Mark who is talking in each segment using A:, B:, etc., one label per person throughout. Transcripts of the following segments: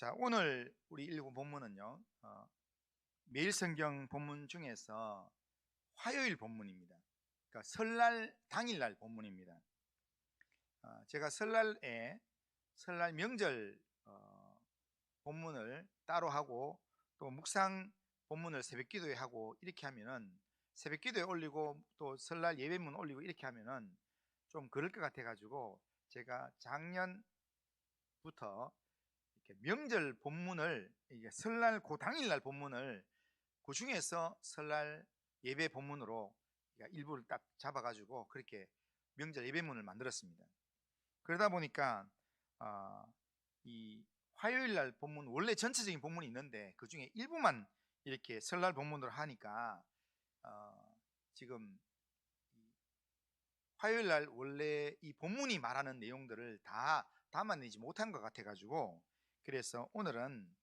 A: 자, 오늘 우리 읽은 본문은요, 매일 성경 본문 중에서 화요일 본문입니다. 그러니까 설날 당일날 본문입니다. 제가 설날 명절 본문을 따로 하고 또 묵상 본문을 새벽기도에 하고 이렇게 하면은 새벽기도에 올리고 또 설날 예배문 올리고 이렇게 하면은 좀 그럴 것 같아 가지고 제가 작년부터 이렇게 명절 본문을 이게 설날 그 당일날 본문을 그 중에서 설날 예배 본문으로 일부를 딱 잡아가지고 그렇게 명절 예배문을 만들었습니다. 그러다 보니까 이 화요일날 본문 원래 전체적인 본문이 있는데 그 중에 일부만 이렇게 설날 본문으로 하니까 지금 화요일날 원래 이 본문이 말하는 내용들을 다 담아내지 못한 것 같아가지고 그래서 오늘은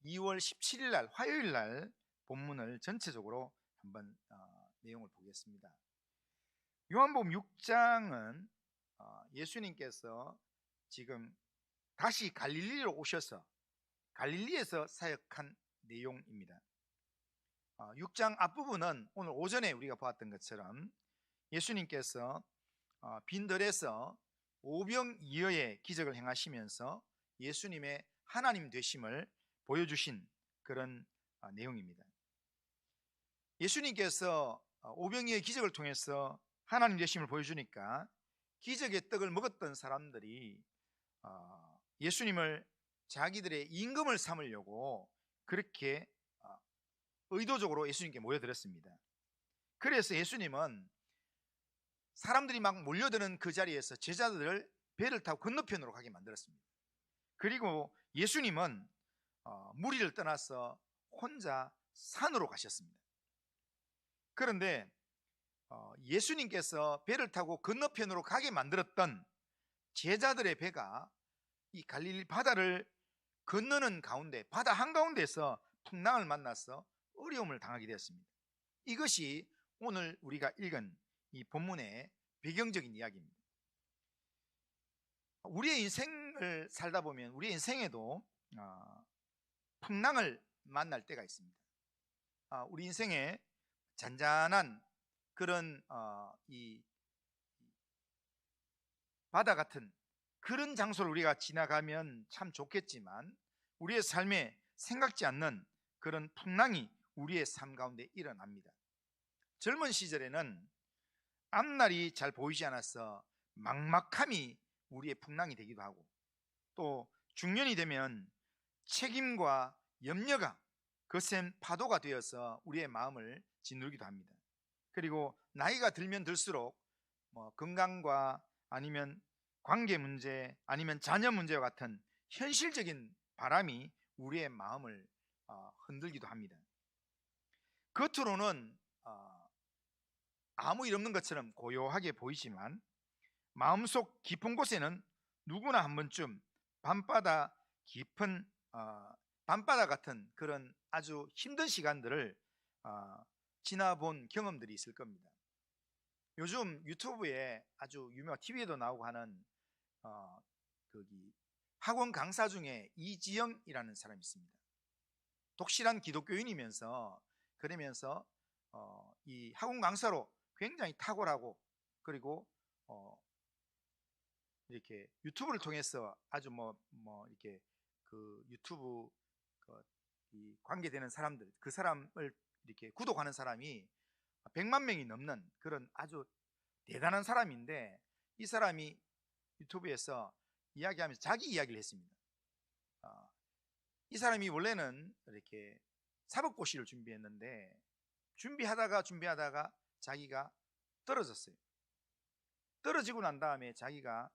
A: 2월 17일 날 화요일 날 본문을 전체적으로 한번 내용을 보겠습니다. 요한복음 6장은 예수님께서 지금 다시 갈릴리로 오셔서 갈릴리에서 사역한 내용입니다. 6장 앞부분은 오늘 오전에 우리가 보았던 것처럼 예수님께서 빈들에서 오병이어의 기적을 행하시면서 예수님의 하나님 되심을 보여주신 그런 내용입니다. 예수님께서 오병이어의 기적을 통해서 하나님 되심을 보여주니까 기적의 떡을 먹었던 사람들이 예수님을 자기들의 임금을 삼으려고 그렇게 의도적으로 예수님께 모여들었습니다. 그래서 예수님은 사람들이 막 몰려드는 그 자리에서 제자들을 배를 타고 건너편으로 가게 만들었습니다. 그리고 예수님은 무리를 떠나서 혼자 산으로 가셨습니다. 그런데 예수님께서 배를 타고 건너편으로 가게 만들었던 제자들의 배가 이 갈릴리 바다를 건너는 가운데 바다 한가운데서 풍랑을 만나서 어려움을 당하게 되었습니다. 이것이 오늘 우리가 읽은 이 본문의 배경적인 이야기입니다. 우리의 인생을 살다 보면 우리의 인생에도 풍랑을 만날 때가 있습니다. 우리 인생에 잔잔한 그런 이 바다 같은 그런 장소를 우리가 지나가면 참 좋겠지만 우리의 삶에 생각지 않는 그런 풍랑이 우리의 삶 가운데 일어납니다. 젊은 시절에는 앞날이 잘 보이지 않아서 막막함이 우리의 풍랑이 되기도 하고 또 중년이 되면 책임과 염려가 거센 파도가 되어서 우리의 마음을 짓누르기도 합니다. 그리고 나이가 들면 들수록 건강과 아니면 관계 문제 아니면 자녀 문제와 같은 현실적인 바람이 우리의 마음을 흔들기도 합니다. 겉으로는 아무 일 없는 것처럼 고요하게 보이지만 마음속 깊은 곳에는 누구나 한 번쯤 밤바다 깊은 밤바다 같은 그런 아주 힘든 시간들을 지나본 경험들이 있을 겁니다. 요즘 유튜브에 아주 유명한 TV에도 나오고 하는 학원 강사 중에 이지영이라는 사람이 있습니다. 독실한 기독교인이면서 그러면서 이 학원 강사로 굉장히 탁월하고 그리고 이렇게 유튜브를 통해서 아주 이렇게 그 유튜브 이 관계되는 사람들 그 사람을 이렇게 구독하는 사람이 100만 명이 넘는 그런 아주 대단한 사람인데 이 사람이 유튜브에서 이야기하면서 자기 이야기를 했습니다. 이 사람이 원래는 이렇게 사법고시를 준비했는데 준비하다가 자기가 떨어졌어요. 떨어지고 난 다음에 자기가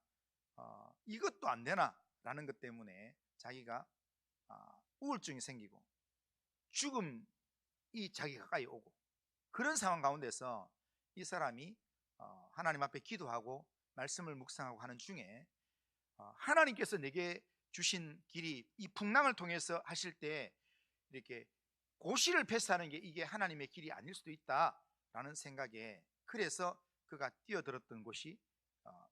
A: 이것도 안 되나 라는 것 때문에 자기가 우울증이 생기고 죽음이 자기 가까이 오고 그런 상황 가운데서 이 사람이 하나님 앞에 기도하고 말씀을 묵상하고 하는 중에 하나님께서 내게 주신 길이 이 풍랑을 통해서 하실 때 이렇게 고시를 패스하는 게 이게 하나님의 길이 아닐 수도 있다라는 생각에 그래서 그가 뛰어들었던 곳이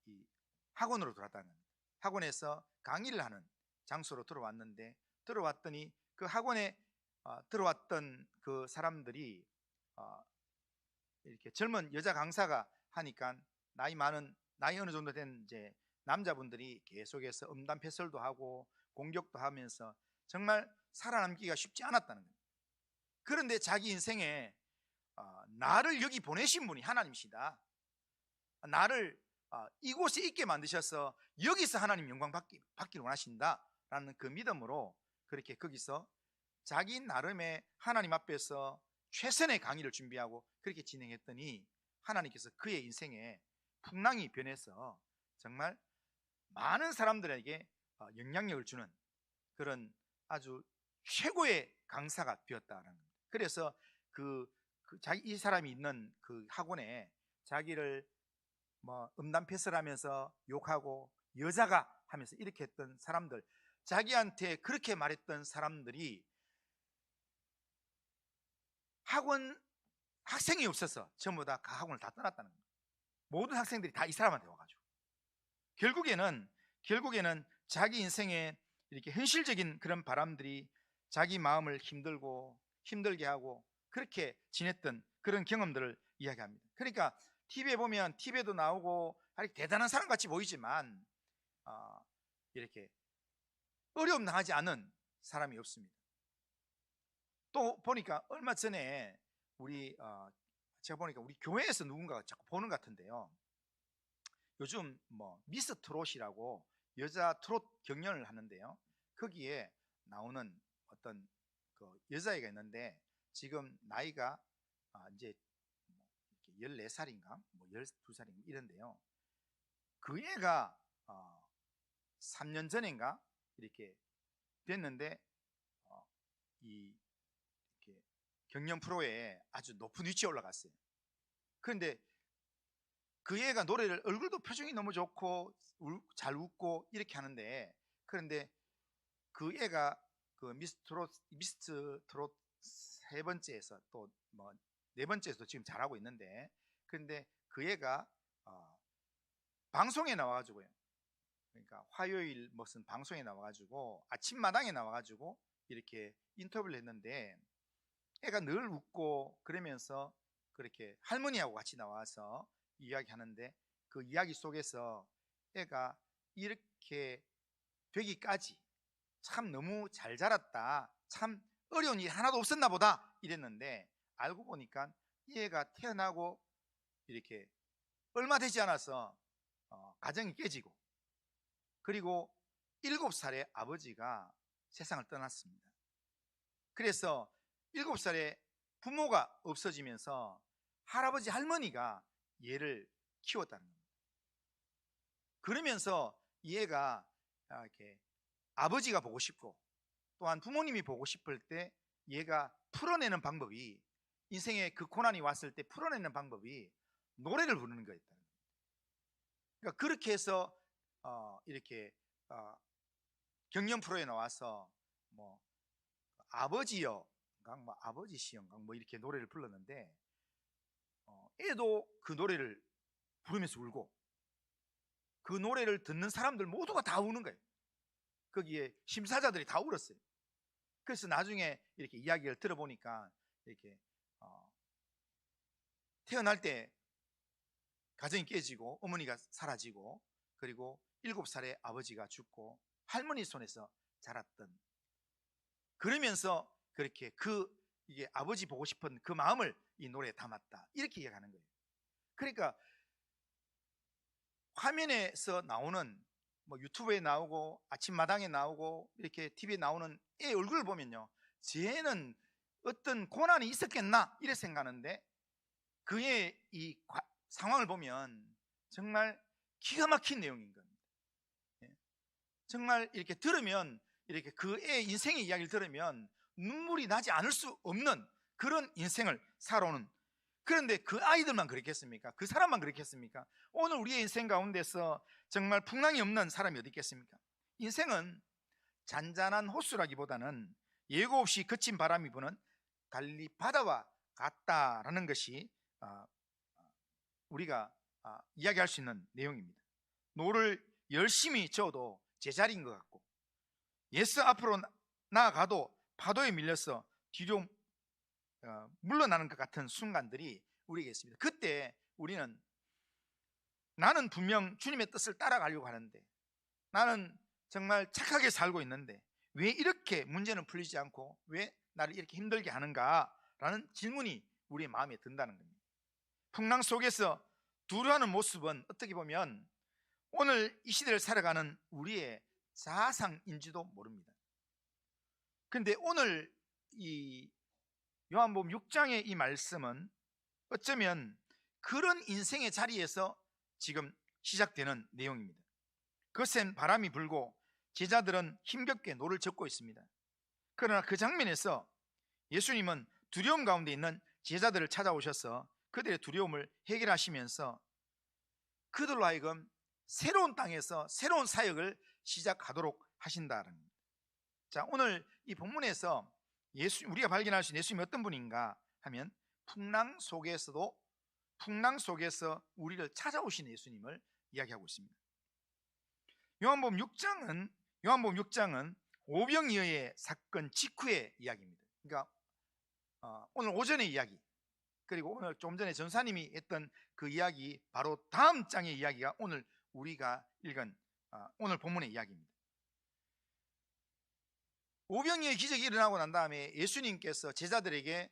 A: 이 학원으로 들어왔다는 겁니다. 학원에서 강의를 하는 장소로 들어왔더니 그 학원에 들어왔던 그 사람들이 이렇게 젊은 여자 강사가 하니까 나이 어느 정도 된 이제 남자분들이 계속해서 음담패설도 하고 공격도 하면서 정말 살아남기가 쉽지 않았다는 거예요. 그런데 자기 인생에 나를 여기 보내신 분이 하나님이시다. 나를 이곳에 있게 만드셔서 여기서 하나님 영광 받기를 원하신다라는 그 믿음으로 그렇게 거기서 자기 나름의 하나님 앞에서 최선의 강의를 준비하고 그렇게 진행했더니 하나님께서 그의 인생에 풍랑이 변해서 정말 많은 사람들에게 영향력을 주는 그런 아주 최고의 강사가 되었다는 겁니다. 그래서 이 사람이 있는 그 학원에 자기를 뭐 음담패설하면서 욕하고 여자가 하면서 이렇게 했던 사람들, 자기한테 그렇게 말했던 사람들이 학생이 없어서 전부 다 그 학원을 다 떠났다는 거예요. 모든 학생들이 다 이 사람한테 와가지고 결국에는 자기 인생에 이렇게 현실적인 그런 바람들이 자기 마음을 힘들게 하고 그렇게 지냈던 그런 경험들을 이야기합니다. 그러니까 TV에 보면 TV에도 나오고 대단한 사람 같이 보이지만 이렇게 어려움 당하지 않은 사람이 없습니다. 또 보니까 얼마 전에 제가 보니까 우리 교회에서 누군가가 자꾸 보는 것 같은데요. 요즘 뭐 미스 트롯이라고 여자 트롯 경연을 하는데요. 거기에 나오는 어떤 그 여자애가 있는데 지금 나이가 이제 14살인가 뭐 12살인가 이런데요. 그 애가 3년 전인가 이렇게 됐는데 이렇게 경연 프로에 아주 높은 위치에 올라갔어요. 그런데 그 애가 노래를 얼굴도 표정이 너무 좋고 잘 웃고 이렇게 하는데 그런데 그 애가 그 미스트 트롯 세 번째에서 또 뭐 네 번째에서도 지금 잘하고 있는데 그런데 그 애가 방송에 나와가지고요. 그러니까 화요일 무슨 방송에 나와가지고 아침마당에 나와가지고 이렇게 인터뷰를 했는데 애가 늘 웃고 그러면서 그렇게 할머니하고 같이 나와서 이야기하는데 그 이야기 속에서 애가 이렇게 되기까지 참 너무 잘 자랐다, 참 어려운 일이 하나도 없었나 보다 이랬는데 알고 보니까 이 애가 태어나고 이렇게 얼마 되지 않아서 가정이 깨지고 그리고 7살에 아버지가 세상을 떠났습니다. 그래서 7살에 부모가 없어지면서 할아버지 할머니가 얘를 키웠다는 겁니다. 그러면서 이 애가 이렇게 아버지가 보고 싶고 또한 부모님이 보고 싶을 때 얘가 풀어내는 방법이 인생에 그 고난이 왔을 때 풀어내는 방법이 노래를 부르는 거였다는 겁니다. 그러니까 그렇게 해서 이렇게 경연 프로에 나와서 뭐 아버지여 뭐 아버지시여 뭐 이렇게 노래를 불렀는데 애도 그 노래를 부르면서 울고 그 노래를 듣는 사람들 모두가 다 우는 거예요. 거기에 심사자들이 다 울었어요. 그래서 나중에 이렇게 이야기를 들어보니까 이렇게 태어날 때 가정이 깨지고 어머니가 사라지고 그리고 7살에 아버지가 죽고 할머니 손에서 자랐던 그러면서 그렇게 이게 아버지 보고 싶은 그 마음을 이 노래에 담았다 이렇게 이야기하는 거예요. 그러니까 화면에서 나오는 뭐 유튜브에 나오고 아침마당에 나오고 이렇게 TV에 나오는 애 얼굴을 보면요 쟤는 어떤 고난이 있었겠나 이래 생각하는데 그의 이 상황을 보면 정말 기가 막힌 내용인 겁니다. 정말 이렇게 들으면 이렇게 그의 인생의 이야기를 들으면 눈물이 나지 않을 수 없는 그런 인생을 살아오는 그런데 그 아이들만 그렇겠습니까? 그 사람만 그렇겠습니까? 오늘 우리의 인생 가운데서 정말 풍랑이 없는 사람이 어디 있겠습니까? 인생은 잔잔한 호수라기보다는 예고 없이 거친 바람이 부는 갈리 바다와 같다라는 것이 우리가 이야기할 수 있는 내용입니다. 노를 열심히 저어도 제자리인 것 같고 예수 앞으로 나아가도 파도에 밀려서 뒤로 물러나는 것 같은 순간들이 우리에게 있습니다. 그때 우리는 나는 분명 주님의 뜻을 따라가려고 하는데, 나는 정말 착하게 살고 있는데 왜 이렇게 문제는 풀리지 않고 왜 나를 이렇게 힘들게 하는가라는 질문이 우리의 마음에 든다는 겁니다. 풍랑 속에서 두려워하는 모습은 어떻게 보면 오늘 이 시대를 살아가는 우리의 자상인지도 모릅니다. 그런데 오늘 이 요한복음 6장의 이 말씀은 어쩌면 그런 인생의 자리에서 지금 시작되는 내용입니다. 거센 바람이 불고 제자들은 힘겹게 노를 젓고 있습니다. 그러나 그 장면에서 예수님은 두려움 가운데 있는 제자들을 찾아오셔서 그들의 두려움을 해결하시면서 그들로 하여금 새로운 땅에서 새로운 사역을 시작하도록 하신다는 겁니다. 자, 오늘 이 본문에서 우리가 발견할 수 있는 예수님이 어떤 분인가 하면 풍랑 속에서 우리를 찾아오신 예수님을 이야기하고 있습니다. 요한복음 6장은 오병이어의 사건 직후의 이야기입니다. 그러니까 오늘 오전의 이야기, 그리고 오늘 좀 전에 전사님이 했던 그 이야기, 바로 다음 장의 이야기가 오늘 우리가 읽은 오늘 본문의 이야기입니다. 오병이어의 기적이 일어나고 난 다음에 예수님께서 제자들에게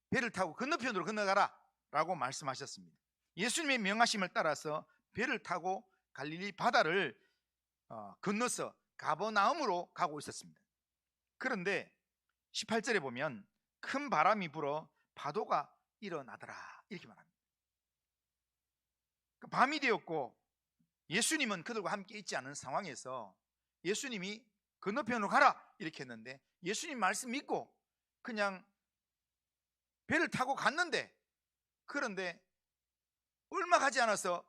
A: 배를 타고 건너편으로 건너가라 라고 말씀하셨습니다. 예수님의 명하심을 따라서 배를 타고 갈릴리 바다를 건너서 가버나움으로 가고 있었습니다. 그런데 18절에 보면 큰 바람이 불어 파도가 일어나더라 이렇게 말합니다. 밤이 되었고 예수님은 그들과 함께 있지 않은 상황에서 예수님이 건너편으로 가라 이렇게 했는데, 예수님 말씀 믿고 그냥 배를 타고 갔는데, 그런데 얼마 가지 않아서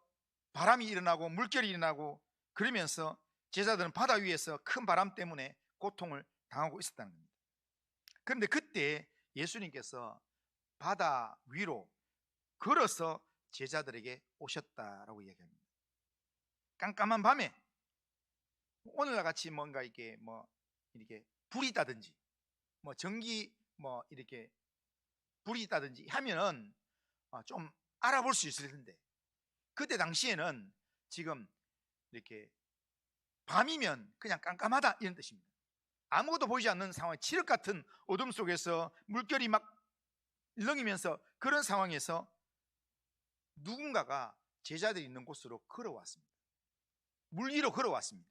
A: 바람이 일어나고 물결이 일어나고 그러면서 제자들은 바다 위에서 큰 바람 때문에 고통을 당하고 있었다는 겁니다. 그런데 그때 예수님께서 바다 위로 걸어서 제자들에게 오셨다라고 이야기합니다. 깜깜한 밤에 오늘과 같이 뭔가 이렇게 불이 있다든지 전기 이렇게 불이 있다든지 하면은 좀 알아볼 수 있을 텐데, 그때 당시에는 지금 이렇게 밤이면 그냥 깜깜하다 이런 뜻입니다. 아무것도 보이지 않는 상황, 칠흑 같은 어둠 속에서 물결이 막 일렁이면서 그런 상황에서 누군가가 제자들이 있는 곳으로 걸어왔습니다. 물 위로 걸어왔습니다.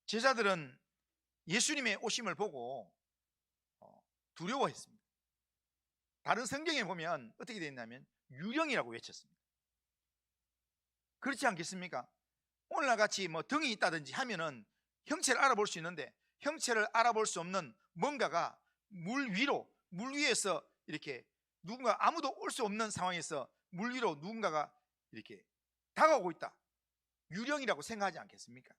A: 제자들은 예수님의 오심을 보고 두려워했습니다. 다른 성경에 보면 어떻게 되어 있냐면 유령이라고 외쳤습니다. 그렇지 않겠습니까? 오늘날 같이 등이 있다든지 하면은 형체를 알아볼 수 있는데, 형체를 알아볼 수 없는 뭔가가 물 위에서 이렇게 누군가, 아무도 올 수 없는 상황에서 물 위로 누군가가 이렇게 다가오고 있다, 유령이라고 생각하지 않겠습니까?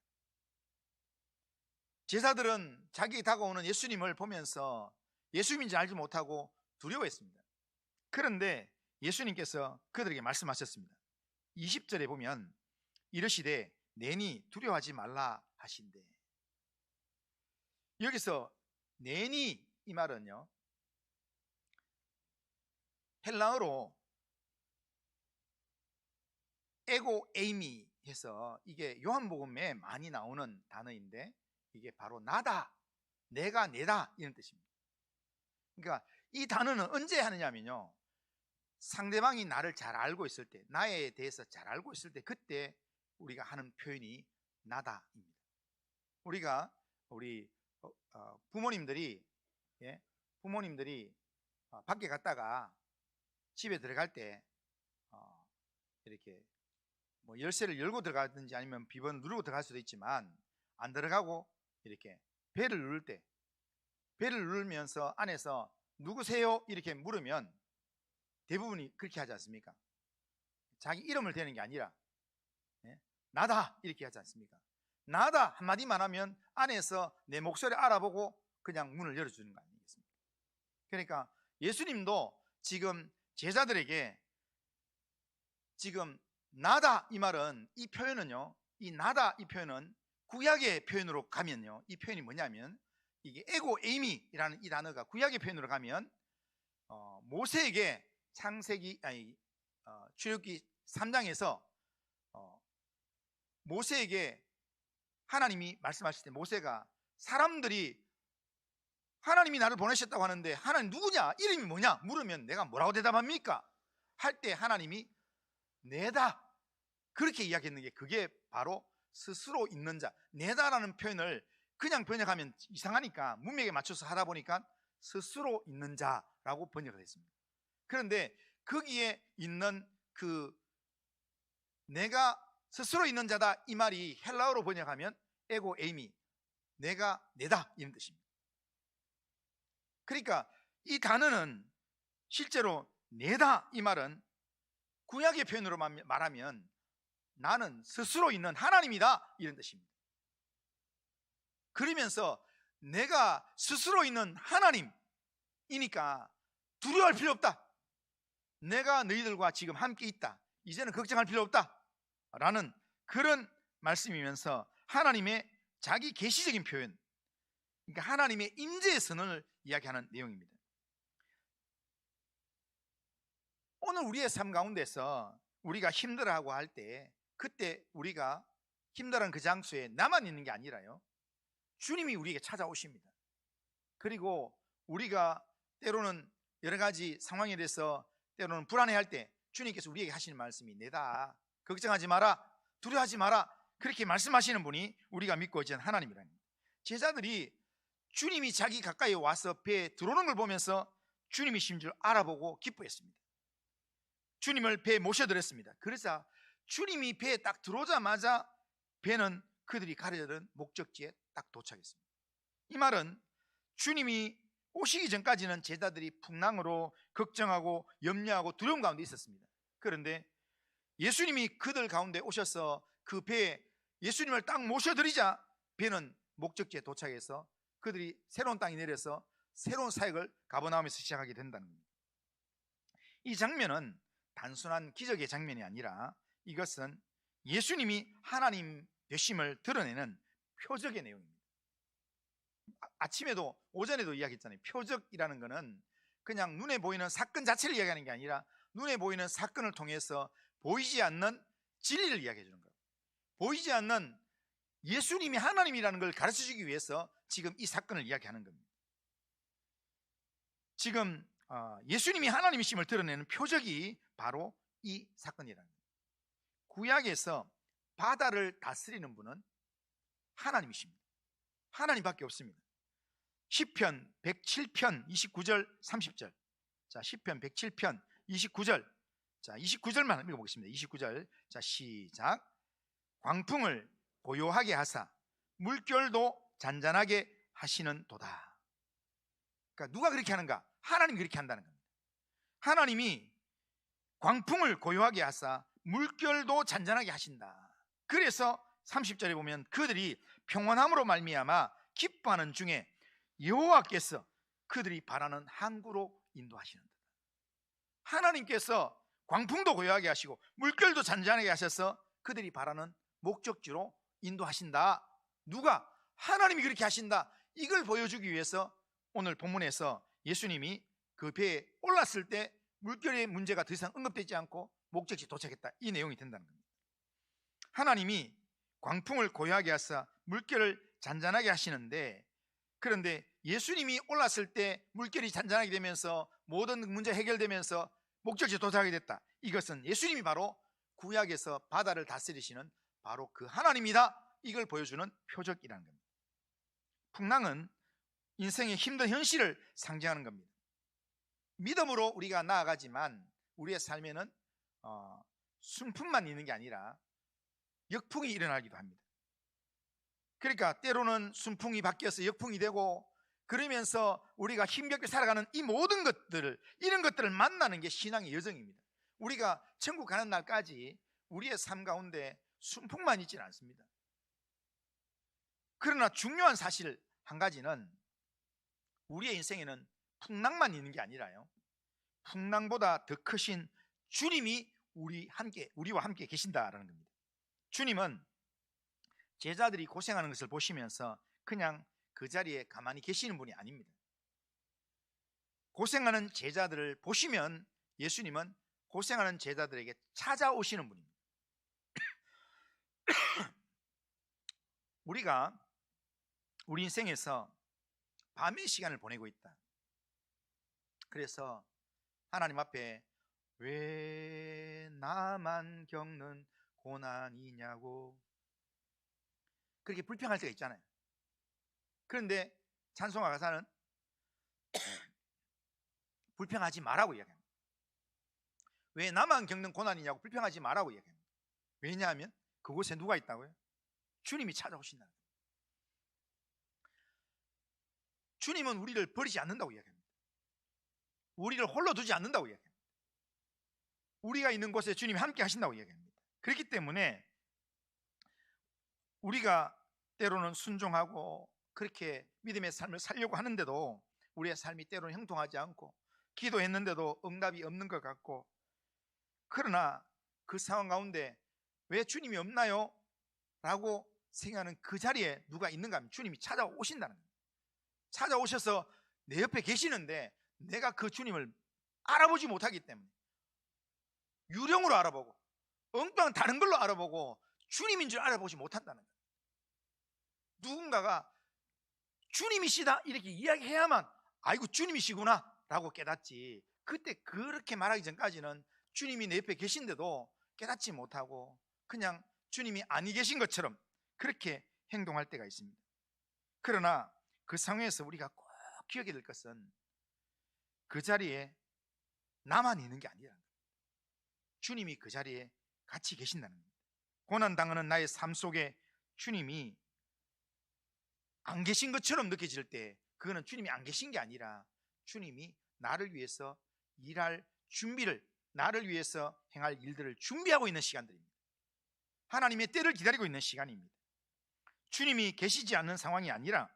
A: 제자들은 자기에게 다가오는 예수님을 보면서 예수님인지 알지 못하고 두려워했습니다. 그런데 예수님께서 그들에게 말씀하셨습니다. 20절에 보면 이르시되 내니 두려워하지 말라 하신대. 여기서 내니 이 말은요, 헬라어로 에고 에이미 해서 이게 요한복음에 많이 나오는 단어인데, 이게 바로 나다, 내가 내다 이런 뜻입니다. 그러니까 이 단어는 언제 하느냐면요, 상대방이 나를 잘 알고 있을 때, 나에 대해서 잘 알고 있을 때, 그때 우리가 하는 표현이 나다입니다. 우리 부모님들이 밖에 갔다가 집에 들어갈 때 이렇게 열쇠를 열고 들어가든지 아니면 비번을 누르고 들어갈 수도 있지만, 안 들어가고 이렇게 배를 누를 때, 배를 누르면서 안에서 누구세요? 이렇게 물으면 대부분이 그렇게 하지 않습니까? 자기 이름을 대는 게 아니라 나다 이렇게 하지 않습니까? 나다 한마디만 하면 안에서 내 목소리 알아보고 그냥 문을 열어주는 거 아니겠습니까? 그러니까 예수님도 지금 제자들에게 지금 나다 이 말은, 이 표현은요, 이 나다 이 표현은 구약의 표현으로 가면요, 이 표현이 뭐냐면 이게 에고 에이미라는 이 단어가 구약의 표현으로 가면 모세에게 출애굽기 3장에서 모세에게 하나님이 말씀하실 때 모세가 사람들이 하나님이 나를 보내셨다고 하는데 하나님 누구냐? 이름이 뭐냐? 물으면 내가 뭐라고 대답합니까? 할 때 하나님이 내다 그렇게 이야기했는 게 그게 바로 스스로 있는 자. 내다라는 표현을 그냥 번역하면 이상하니까 문맥에 맞춰서 하다 보니까 스스로 있는 자라고 번역을 했습니다. 그런데 거기에 있는 그 내가 스스로 있는 자다 이 말이 헬라어로 번역하면 에고 에이미, 내가 내다 이런 뜻입니다. 그러니까 이 단어는 실제로 내다 이 말은 구약의 표현으로 말하면 나는 스스로 있는 하나님이다 이런 뜻입니다. 그러면서 내가 스스로 있는 하나님이니까 두려워할 필요 없다. 내가 너희들과 지금 함께 있다. 이제는 걱정할 필요 없다 라는 그런 말씀이면서 하나님의 자기 계시적인 표현, 그러니까 하나님의 임재의 선언을 이야기하는 내용입니다. 오늘 우리의 삶 가운데서 우리가 힘들어하고 할 때 그때 우리가 힘들어하는 그 장소에 나만 있는 게 아니라요, 주님이 우리에게 찾아오십니다. 그리고 우리가 때로는 여러 가지 상황에 대해서 때로는 불안해할 때 주님께서 우리에게 하시는 말씀이 내다, 걱정하지 마라, 두려워하지 마라, 그렇게 말씀하시는 분이 우리가 믿고 있는 하나님이라는 겁니다. 제자들이 주님이 자기 가까이 와서 배에 들어오는 걸 보면서 주님이신 줄 알아보고 기뻐했습니다. 주님을 배에 모셔드렸습니다. 그래서 주님이 배에 딱 들어오자마자 배는 그들이 가려던 목적지에 딱 도착했습니다. 이 말은 주님이 오시기 전까지는 제자들이 풍랑으로 걱정하고 염려하고 두려움 가운데 있었습니다. 그런데 예수님이 그들 가운데 오셔서 그 배에 예수님을 딱 모셔드리자 배는 목적지에 도착해서 그들이 새로운 땅에 내려서 새로운 사역을 가버나움에서 시작하게 된다는 겁니다. 이 장면은 단순한 기적의 장면이 아니라 이것은 예수님이 하나님 되심을 드러내는 표적의 내용입니다. 아침에도 오전에도 이야기했잖아요. 표적이라는 것은 그냥 눈에 보이는 사건 자체를 이야기하는 게 아니라 눈에 보이는 사건을 통해서 보이지 않는 진리를 이야기해 주는 거예요. 보이지 않는 예수님이 하나님이라는 걸 가르쳐 주기 위해서 지금 이 사건을 이야기하는 겁니다. 지금 예수님이 하나님이심을 드러내는 표적이 바로 이 사건이라는 거예요. 구약에서 바다를 다스리는 분은 하나님이십니다. 하나님밖에 없습니다. 시편 107편 29절 30절. 자, 시편 107편 29절. 자, 29절만 읽어보겠습니다. 29절. 자, 시작. 광풍을 고요하게 하사 물결도 잔잔하게 하시는 도다. 그러니까 누가 그렇게 하는가? 하나님이 그렇게 한다는 겁니다. 하나님이 광풍을 고요하게 하사 물결도 잔잔하게 하신다. 그래서 30절에 보면 그들이 평온함으로 말미암아 기뻐하는 중에 여호와께서 그들이 바라는 항구로 인도하시는다. 하나님께서 광풍도 고요하게 하시고 물결도 잔잔하게 하셔서 그들이 바라는 목적지로 인도하신다. 누가? 하나님이 그렇게 하신다. 이걸 보여주기 위해서 오늘 본문에서 예수님이 그 배에 올랐을 때 물결의 문제가 더 이상 언급되지 않고 목적지 도착했다, 이 내용이 된다는 겁니다. 하나님이 광풍을 고요하게 하사 물결을 잔잔하게 하시는데, 그런데 예수님이 올랐을 때 물결이 잔잔하게 되면서 모든 문제 해결되면서 목적지에 도착하게 됐다. 이것은 예수님이 바로 구약에서 바다를 다스리시는 바로 그 하나님이다, 이걸 보여주는 표적이라는 겁니다. 풍랑은 인생의 힘든 현실을 상징하는 겁니다. 믿음으로 우리가 나아가지만 우리의 삶에는 순풍만 있는 게 아니라 역풍이 일어나기도 합니다. 그러니까 때로는 순풍이 바뀌어서 역풍이 되고, 그러면서 우리가 힘겹게 살아가는 이 모든 것들을, 이런 것들을 만나는 게 신앙의 여정입니다. 우리가 천국 가는 날까지 우리의 삶 가운데 순풍만 있지는 않습니다. 그러나 중요한 사실 한 가지는 우리의 인생에는 풍랑만 있는 게 아니라요, 풍랑보다 더 크신 주님이 우리와 함께 계신다라는 겁니다. 주님은 제자들이 고생하는 것을 보시면서 그냥 그 자리에 가만히 계시는 분이 아닙니다. 고생하는 제자들을 보시면 예수님은 고생하는 제자들에게 찾아오시는 분입니다. 우리가 우리 인생에서 밤의 시간을 보내고 있다. 그래서 하나님 앞에 왜 나만 겪는 고난이냐고 그렇게 불평할 때가 있잖아요. 그런데 찬송가 가사는 불평하지 말라고 이야기합니다. 왜 나만 겪는 고난이냐고 불평하지 말라고 이야기합니다. 왜냐하면 그곳에 누가 있다고요? 주님이 찾아오신다는 거예요. 주님은 우리를 버리지 않는다고 이야기합니다. 우리를 홀로 두지 않는다고 이야기합니다. 우리가 있는 곳에 주님이 함께 하신다고 이야기합니다. 그렇기 때문에 우리가 때로는 순종하고 그렇게 믿음의 삶을 살려고 하는데도 우리의 삶이 때로는 형통하지 않고 기도했는데도 응답이 없는 것 같고, 그러나 그 상황 가운데 왜 주님이 없나요? 라고 생각하는 그 자리에 누가 있는가 하면 주님이 찾아오신다는 거예요. 찾아오셔서 내 옆에 계시는데 내가 그 주님을 알아보지 못하기 때문에 유령으로 알아보고 엉뚱한 다른 걸로 알아보고 주님인 줄 알아보지 못한다는 거예요. 누군가가 주님이시다 이렇게 이야기해야만 아이고 주님이시구나 라고 깨닫지, 그때 그렇게 말하기 전까지는 주님이 내 옆에 계신데도 깨닫지 못하고 그냥 주님이 아니 계신 것처럼 그렇게 행동할 때가 있습니다. 그러나 그 상황에서 우리가 꼭 기억해야 될 것은 그 자리에 나만 있는 게 아니라 주님이 그 자리에 같이 계신다는 겁니다. 고난당하는 나의 삶 속에 주님이 안 계신 것처럼 느껴질 때 그거는 주님이 안 계신 게 아니라 주님이 나를 위해서 일할 준비를, 나를 위해서 행할 일들을 준비하고 있는 시간들입니다. 하나님의 때를 기다리고 있는 시간입니다. 주님이 계시지 않는 상황이 아니라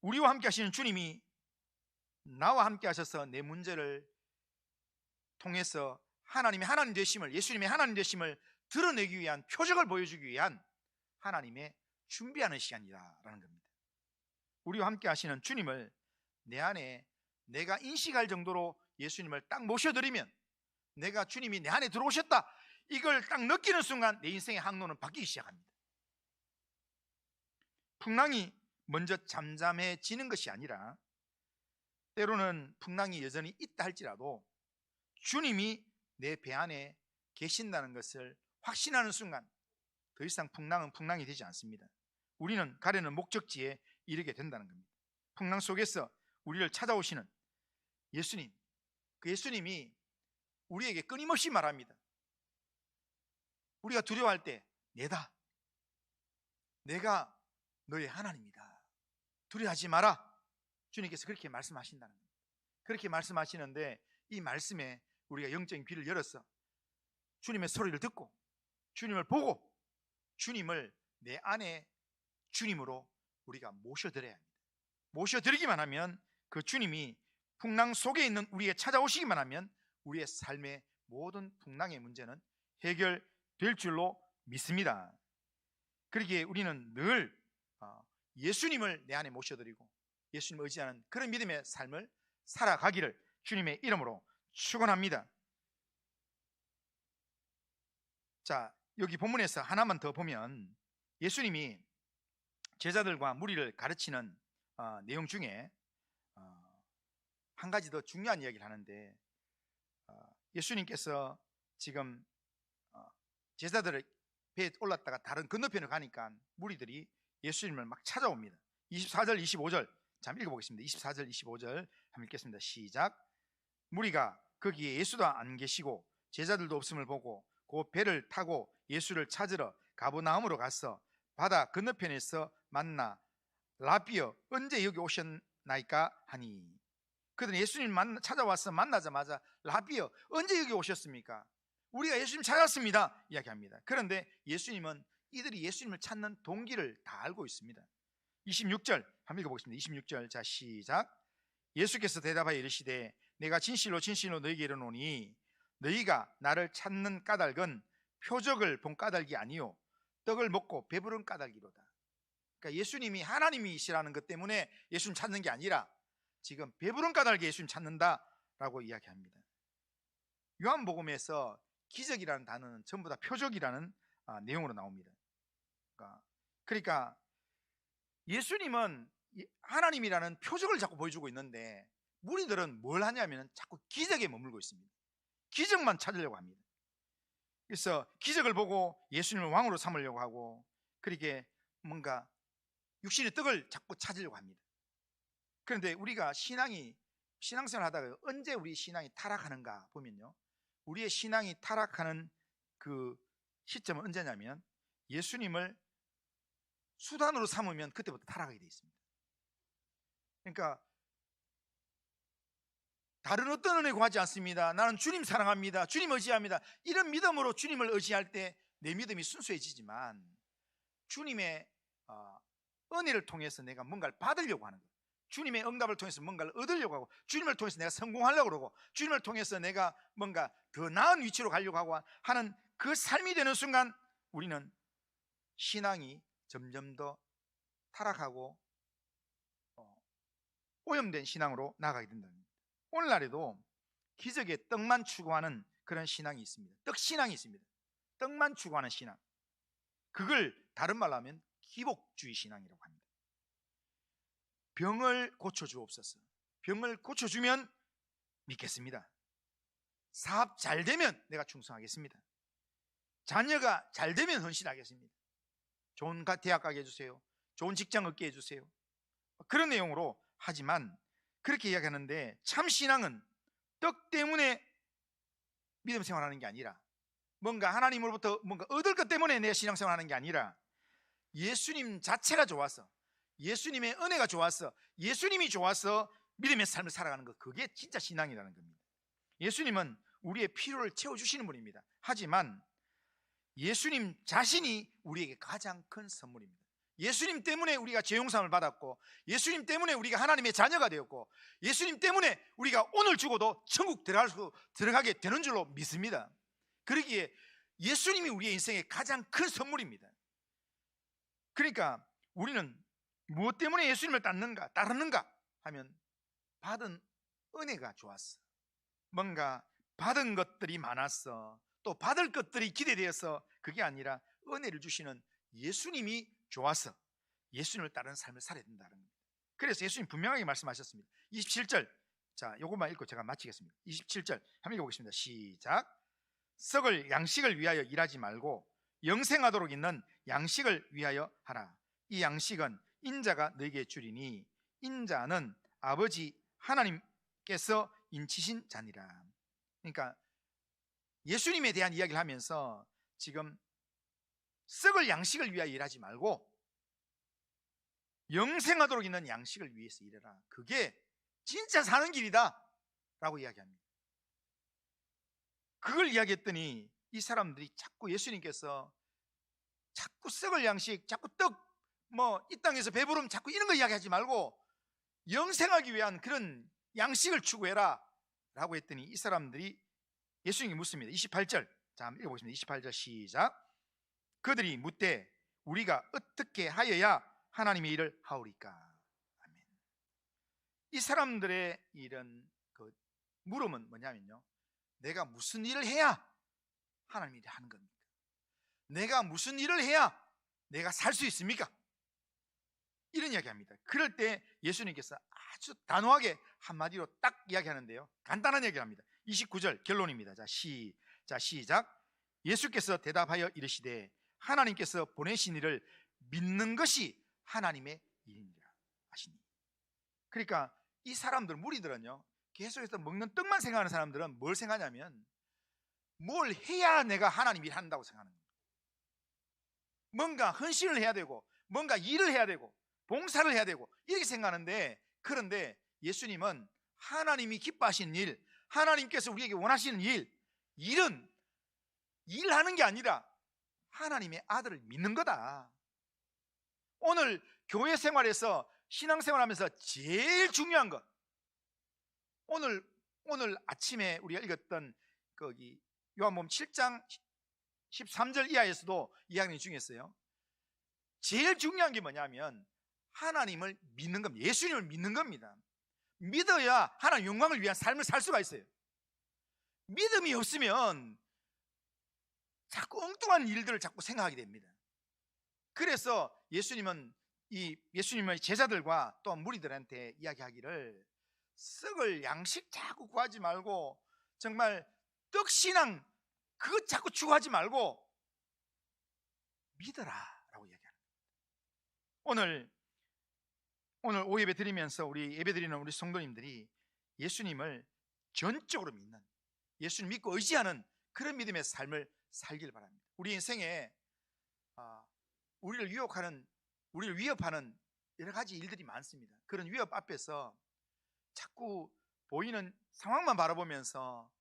A: 우리와 함께 하시는 주님이 나와 함께 하셔서 내 문제를 통해서 하나님의 하나님 되심을, 예수님의 하나님 되심을 드러내기 위한, 표적을 보여주기 위한 하나님의 준비하는 시간이라는 겁니다. 우리와 함께 하시는 주님을 내 안에 내가 인식할 정도로 예수님을 딱 모셔드리면, 내가 주님이 내 안에 들어오셨다 이걸 딱 느끼는 순간 내 인생의 항로는 바뀌기 시작합니다. 풍랑이 먼저 잠잠해지는 것이 아니라 때로는 풍랑이 여전히 있다 할지라도 주님이 내 배 안에 계신다는 것을 확신하는 순간 더 이상 풍랑은 풍랑이 되지 않습니다. 우리는 가려는 목적지에 이르게 된다는 겁니다. 풍랑 속에서 우리를 찾아오시는 예수님, 그 예수님이 우리에게 끊임없이 말합니다. 우리가 두려워할 때 내다, 내가 너의 하나님이다, 두려워하지 마라. 주님께서 그렇게 말씀하신다는 겁니다. 그렇게 말씀하시는데 이 말씀에 우리가 영적인 귀를 열어서 주님의 소리를 듣고 주님을 보고 주님을 내 안에 주님으로 우리가 모셔드려야 합니다. 모셔드리기만 하면 그 주님이 풍랑 속에 있는 우리에게 찾아오시기만 하면 우리의 삶의 모든 풍랑의 문제는 해결될 줄로 믿습니다. 그러기에 우리는 늘 예수님을 내 안에 모셔드리고 예수님을 의지하는 그런 믿음의 삶을 살아가기를 주님의 이름으로 축원합니다. 자, 여기 본문에서 하나만 더 보면 예수님이 제자들과 무리를 가르치는 내용 중에 한 가지 더 중요한 이야기를 하는데, 예수님께서 지금 제자들을 배에 올랐다가 다른 건너편을 가니까 무리들이 예수님을 막 찾아옵니다. 24절 25절 잠 읽어보겠습니다. 24절 25절 한번 읽겠습니다. 시작. 무리가 거기에 예수도 안 계시고 제자들도 없음을 보고 그 배를 타고 예수를 찾으러 가버나움으로 가서 바다 건너편에서 만나 라비어 언제 여기 오셨나이까 하니, 그들은 예수님 찾아와서 만나자마자 라비어 언제 여기 오셨습니까? 우리가 예수님 찾았습니다 이야기합니다. 그런데 예수님은 이들이 예수님을 찾는 동기를 다 알고 있습니다. 26절 한번 읽어보겠습니다. 26절 자 시작. 예수께서 대답하여 이르시되 내가 진실로 진실로 너희에게 이르노니 너희가 나를 찾는 까닭은 표적을 본 까닭이 아니요 떡을 먹고 배부른 까닭이로다. 그러니까 예수님이 하나님이시라는 것 때문에 예수님 찾는 게 아니라 지금 배부른 까닭에 예수님 찾는다라고 이야기합니다. 요한복음에서 기적이라는 단어는 전부 다 표적이라는 내용으로 나옵니다. 그러니까 예수님은 하나님이라는 표적을 자꾸 보여주고 있는데 무리들은 뭘 하냐면 자꾸 기적에 머물고 있습니다. 기적만 찾으려고 합니다. 그래서 기적을 보고 예수님을 왕으로 삼으려고 하고, 그렇게 뭔가 육신의 떡을 자꾸 찾으려고 합니다. 그런데 우리가 신앙생활 하다가 언제 우리 신앙이 타락하는가 보면요, 우리의 신앙이 타락하는 그 시점은 언제냐면 예수님을 수단으로 삼으면 그때부터 타락하게 되어 있습니다. 그러니까 다른 어떤 은혜 구하지 않습니다. 나는 주님 사랑합니다, 주님 의지합니다, 이런 믿음으로 주님을 의지할 때 내 믿음이 순수해지지만, 주님의 은혜를 통해서 내가 뭔가를 받으려고 하는 거예요. 주님의 응답을 통해서 뭔가를 얻으려고 하고, 주님을 통해서 내가 성공하려고 그러고, 주님을 통해서 내가 뭔가 더 나은 위치로 가려고 하고 하는 그 삶이 되는 순간 우리는 신앙이 점점 더 타락하고 오염된 신앙으로 나아가게 된다는 겁니다. 오늘날에도 기적의 떡만 추구하는 그런 신앙이 있습니다. 떡신앙이 있습니다. 떡만 추구하는 신앙, 그걸 다른 말로 하면 기복주의 신앙이라고 합니다. 병을 고쳐주옵소서. 병을 고쳐주면 믿겠습니다. 사업 잘 되면 내가 충성하겠습니다. 자녀가 잘 되면 헌신하겠습니다. 좋은 대학 가게 해주세요, 좋은 직장 얻게 해주세요, 그런 내용으로 하지만, 그렇게 이야기하는데 참 신앙은 떡 때문에 믿음 생활하는 게 아니라, 뭔가 하나님으로부터 뭔가 얻을 것 때문에 내 신앙생활하는 게 아니라, 예수님 자체가 좋아서, 예수님의 은혜가 좋아서, 예수님이 좋아서 믿음의 삶을 살아가는 것, 그게 진짜 신앙이라는 겁니다. 예수님은 우리의 필요를 채워주시는 분입니다. 하지만 예수님 자신이 우리에게 가장 큰 선물입니다. 예수님 때문에 우리가 죄용서함을 받았고, 예수님 때문에 우리가 하나님의 자녀가 되었고, 예수님 때문에 우리가 오늘 죽어도 천국 들어가게 되는 줄로 믿습니다. 그러기에 예수님이 우리의 인생의 가장 큰 선물입니다. 그러니까 우리는 무엇 때문에 예수님을 따르는가 하면, 받은 은혜가 좋았어, 뭔가 받은 것들이 많았어, 또 받을 것들이 기대되어서, 그게 아니라 은혜를 주시는 예수님이 좋아서 예수님을 따르는 삶을 살아야 된다는 겁니다. 그래서 예수님 분명하게 말씀하셨습니다. 27절, 자, 요것만 읽고 제가 마치겠습니다. 27절 한번 읽어보겠습니다. 시작. 썩을 양식을 위하여 일하지 말고 영생하도록 있는 양식을 위하여 하라. 이 양식은 인자가 너에게 주리니 인자는 아버지 하나님께서 인치신 자니라. 그러니까 예수님에 대한 이야기를 하면서 지금 썩을 양식을 위하여 일하지 말고 영생하도록 있는 양식을 위해서 일해라. 그게 진짜 사는 길이다 라고 이야기합니다. 그걸 이야기했더니 이 사람들이 자꾸 예수님께서 자꾸 썩을 양식, 자꾸 떡, 이 땅에서 배부름, 자꾸 이런 거 이야기하지 말고 영생하기 위한 그런 양식을 추구해라 라고 했더니 이 사람들이 예수님이 묻습니다. 28절, 자 한번 읽어보겠습니다. 28절 시작. 그들이 묻되 우리가 어떻게 하여야 하나님의 일을 하오리까. 아멘. 이 사람들의 이런 그 물음은 뭐냐면요, 내가 무슨 일을 해야 하나님 일을 하는 겁니까? 내가 무슨 일을 해야 내가 살 수 있습니까? 이런 이야기합니다. 그럴 때 예수님께서 아주 단호하게 한마디로 딱 이야기하는데요, 간단한 얘기를 합니다. 29절 결론입니다. 자 시작. 예수께서 대답하여 이르시되 하나님께서 보내신 이를 믿는 것이 하나님의 일이니라 하시니. 그러니까 이 사람들, 무리들은요, 계속해서 먹는 떡만 생각하는 사람들은 뭘 생각하냐면, 뭘 해야 내가 하나님 일 한다고 생각하는 거예요. 뭔가 헌신을 해야 되고, 뭔가 일을 해야 되고, 봉사를 해야 되고, 이렇게 생각하는데, 그런데 예수님은 하나님이 기뻐하시는 일, 하나님께서 우리에게 원하시는 일은 일하는 게 아니라 하나님의 아들을 믿는 거다. 오늘 교회 생활에서, 신앙생활하면서 제일 중요한 것, 오늘 아침에 우리가 읽었던 거기 요한복음 7장 13절 이하에서도 이야기 중에서요, 제일 중요한 게 뭐냐면 하나님을 믿는 겁니다. 예수님을 믿는 겁니다. 믿어야 하나님 영광을 위한 삶을 살 수가 있어요. 믿음이 없으면 자꾸 엉뚱한 일들을 자꾸 생각하게 됩니다. 그래서 예수님의 제자들과 또 무리들한테 이야기하기를, 썩을 양식 자꾸 구하지 말고 정말 떡신앙 그것 자꾸 추구하지 말고 믿어라 라고 이야기합니다. 오늘 오예배 드리면서 우리 예배 드리는 우리 성도님들이 예수님을 전적으로 믿는, 예수님 믿고 의지하는 그런 믿음의 삶을 살길 바랍니다. 우리 인생에 우리를 위협하는 여러 가지 일들이 많습니다. 그런 위협 앞에서 자꾸 보이는 상황만 바라보면서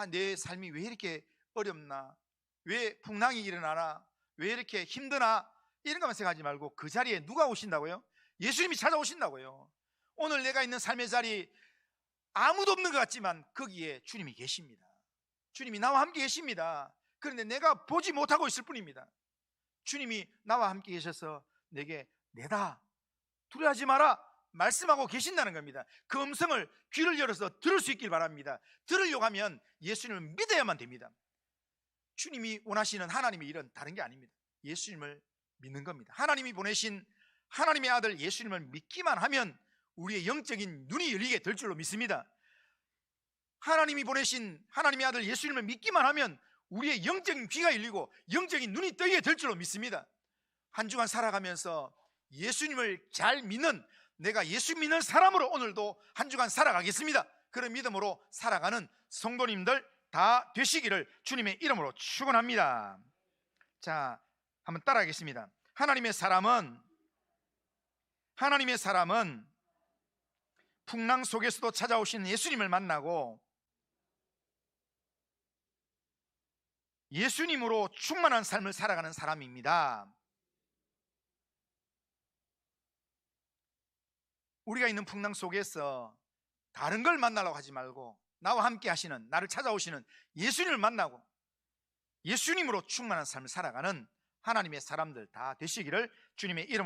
A: 내 삶이 왜 이렇게 어렵나, 왜 풍랑이 일어나나, 왜 이렇게 힘드나, 이런 것만 생각하지 말고 그 자리에 누가 오신다고요? 예수님이 찾아오신다고요. 오늘 내가 있는 삶의 자리 아무도 없는 것 같지만 거기에 주님이 계십니다. 주님이 나와 함께 계십니다. 그런데 내가 보지 못하고 있을 뿐입니다. 주님이 나와 함께 계셔서 내게 내다, 두려워하지 마라 말씀하고 계신다는 겁니다. 그 음성을 귀를 열어서 들을 수 있길 바랍니다. 들으려고 하면 예수님을 믿어야만 됩니다. 주님이 원하시는 하나님의 일은 다른 게 아닙니다. 예수님을 믿는 겁니다. 하나님이 보내신 하나님의 아들 예수님을 믿기만 하면 우리의 영적인 눈이 열리게 될 줄로 믿습니다. 하나님이 보내신 하나님의 아들 예수님을 믿기만 하면 우리의 영적인 귀가 열리고 영적인 눈이 뜨게 될 줄로 믿습니다. 한 주간 살아가면서 예수님을 잘 믿는, 내가 예수 믿는 사람으로 오늘도 한 주간 살아가겠습니다. 그런 믿음으로 살아가는 성도님들 다 되시기를 주님의 이름으로 축원합니다. 자, 한번 따라하겠습니다. 하나님의 사람은 풍랑 속에서도 찾아오신 예수님을 만나고 예수님으로 충만한 삶을 살아가는 사람입니다. 우리가 있는 풍랑 속에서 다른 걸 만나려고 하지 말고 나와 함께 하시는, 나를 찾아오시는 예수님을 만나고 예수님으로 충만한 삶을 살아가는 하나님의 사람들 다 되시기를 주님의 이름으로